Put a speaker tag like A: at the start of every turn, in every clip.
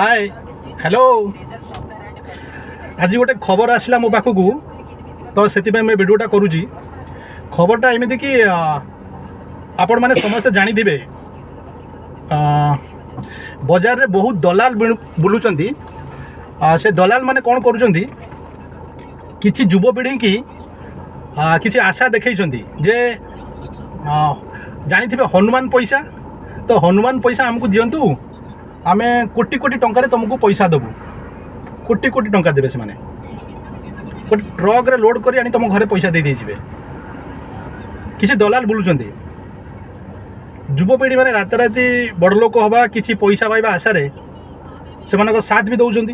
A: hi hello आज गोटे खबर आसला मो पाखक तो से भिडियोटा करुँची खबरटा एमती कि आपण मैंने समस्ते जानी बजार रे बहुत दलाल बुलूचंती से दलाल माने कौन करुँच किसी युवपीढ़ी की किसी आशा देखई जे जानी थे हनुमान पैसा तो हनुमान पैसा आमको दिंतु आमे कोटी कोटी टंका तुमको पैसा देबू कोटी कोटी टंका देवे से माने गोटे ट्रक रे लोड करी आनी तुम घरे पैसा दे दीजिए किसी दलाल बुलूचंती युवपीढ़ी मैंने राताराति बड़ लोक हवा किसी पैसा पाइबा आशा रे से साथ भी दौरान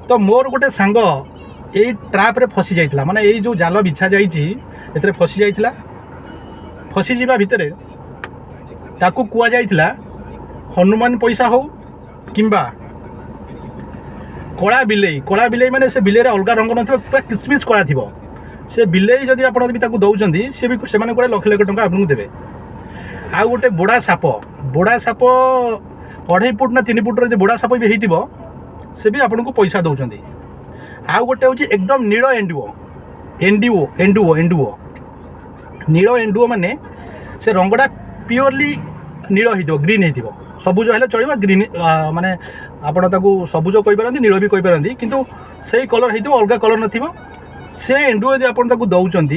A: तो मोर गोटे सांग यही ट्राप रे फसी जाइथिला माने यही जो जाल बिछा जाइछि एतरे फसी जाइथिला फसी जीवा भितरे ताकू कुआ जाइथिला हनुमान पैसा हो किंबा कला बिले माने से बिले अलग रंग न पूरा किसमिस कला थी से बिले जदि आप दौरान सी भी से लक्ष लक्ष टंका आपको देवे आ गोटे बोड़ा साप 2.5 फुट ना 3 फुट जो बोड़ा साप भी हो से भी आपको पैसा दौरान आउ गोटे हूँ एकदम नील एंडुओ नील एंडुओ माने से रंगटा प्योरली नील हो ग्रीन हो सबुज है चलो ग्रीन माने आपड़ सबुज कहींपारती नील भी कहींपारती किंतु से कलर हो अलग कलर न से एंडुओ यदि आप दौरान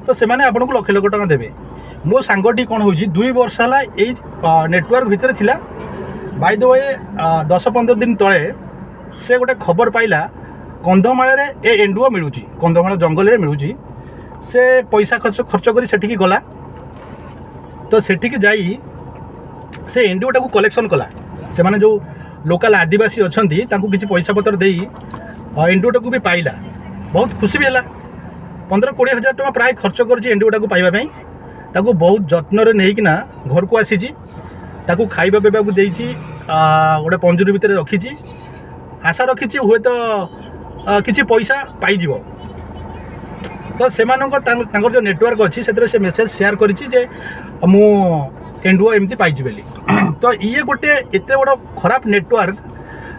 A: तो से आपको लक्ष लक्ष टका देवे मो सांगटी कौन हो 2 वर्ष है यही नेटवर्क भितर थिला बाय द वे 10-15 दिन तले से गोटे खबर पाइला कंधमाल ए एंडुओ मिलूँ कंधमाल जंगल में मिलूँ से पैसा खर्च कर सेठी गला तो सेठी जाई से एंडुओटा को कलेक्शन कला से माने जो लोकल आदिवासी अच्छा किसी पैसा पतर दे एंडुओटा को भी पाइला बहुत खुशी भी है 15-20 हज़ार टका प्राय खर्च कर एंडुओटा को पाइबा ताको बहुत जत्न नहीं घर को आसी खाइबा पीवा को देती गोटे पंजुरी भितर रखी आशा रखी हुए तो किसी पैसा पाइज तो से जो नेटवर्क अच्छी से मेसेज शेयर करी मु एंडुओ एमती पाइज बोली तो ये गोटे एत बड़ खराब नेटवर्क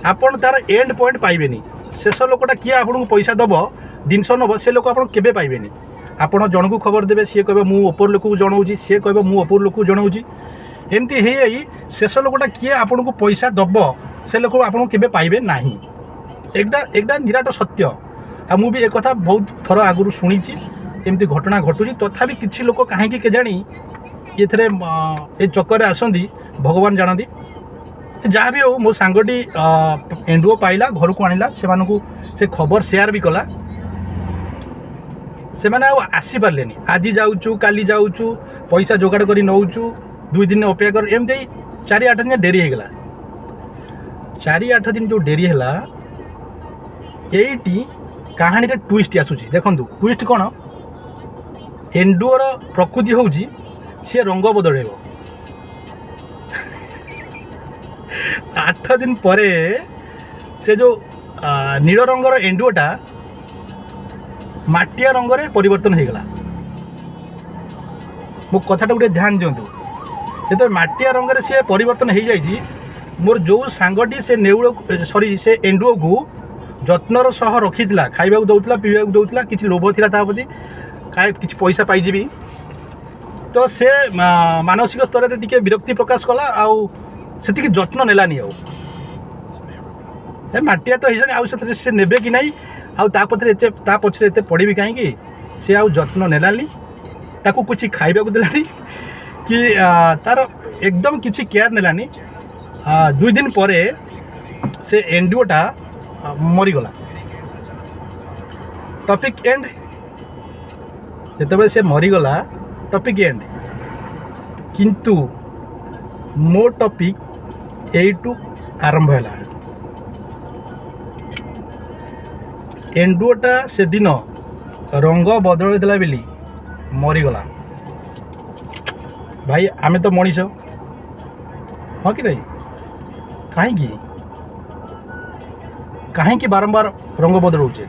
A: आपन तार एंड पॉइंट पाइबे शेष लोकटा किए आपको पैसा दब जिनस नब से लोक आप केवे पाइबे आपड़ जन को खबर देवे सी कह मु ओपर लोक को जनाऊँ सी कह मु ओपर लोक को जनाऊँ एमती है शेष लोकटा किए आपन को पैसा दब से लोक आपको केवे पाइबे ना एकटा निराट सत्य आ मु भी एक कथा बहुत थर आगु शुणी एमती घटना घटुची तथापि किसी लोक कहीं केजाणी ये चक्कर आसती भगवान जानती जहाँ भी हो मो सांगटी एंडुओ पाइला घर को आनिला से खबर शेयर भी कला से मैंने आसी पारे आज जाऊँ काली जाऊँ पैसा जोगाड़ कर नौचु 2 दिन अपेक्षा कर एमती 4-8 दिन डेरी होगला 4-8 दिन जो डेरी है यही कहानी रे ट्विस्ट आसूची देखु ट्विस्ट कौन एंडुओर प्रकृति हूँ सी रंग बदल 8 दिन पर से जो नील रंगर एंडुओटा माटिया रंग रे परिवर्तन हो गला मो कथाटा गोटे ध्यान दिंतु जो माटिया रंग रे सी परिवर्तन हो जाए मोर जो सांगटी से नेउल सॉरी से एंडुओ को जत्नर सह रखी खाइबा दौला पीवा दौला किसी लोभ था प्रति काहे किसी पैसा पाइजी तो से मानसिक स्तर में टी विरक्ति प्रकाश कला आउ से जत्न नेलानी मटिया तो हो से नेबे कि नहीं पछरे एत पड़ी कहीं सी आउ जत्न नेलानी ताकू कुछ खाइबा को देलानी कि तार एकदम किसी केयर नेलानी 2 दिन पर से एंडुओटा मरीगला टॉपिक एंड जिते से मरीगला टॉपिक एंड किंतु मो टॉपिक एटू आरंभ है एंडुओटा से दिन रंग बदल देला बेली मरीगला भाई आमे तो मनीष हाँ कि नहीं कहीं बारंबार रंग बदलुचे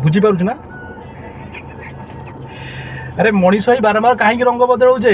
A: बुझीपार ना अरे मनीष ही बारंबार कहीं रंग बदलाऊे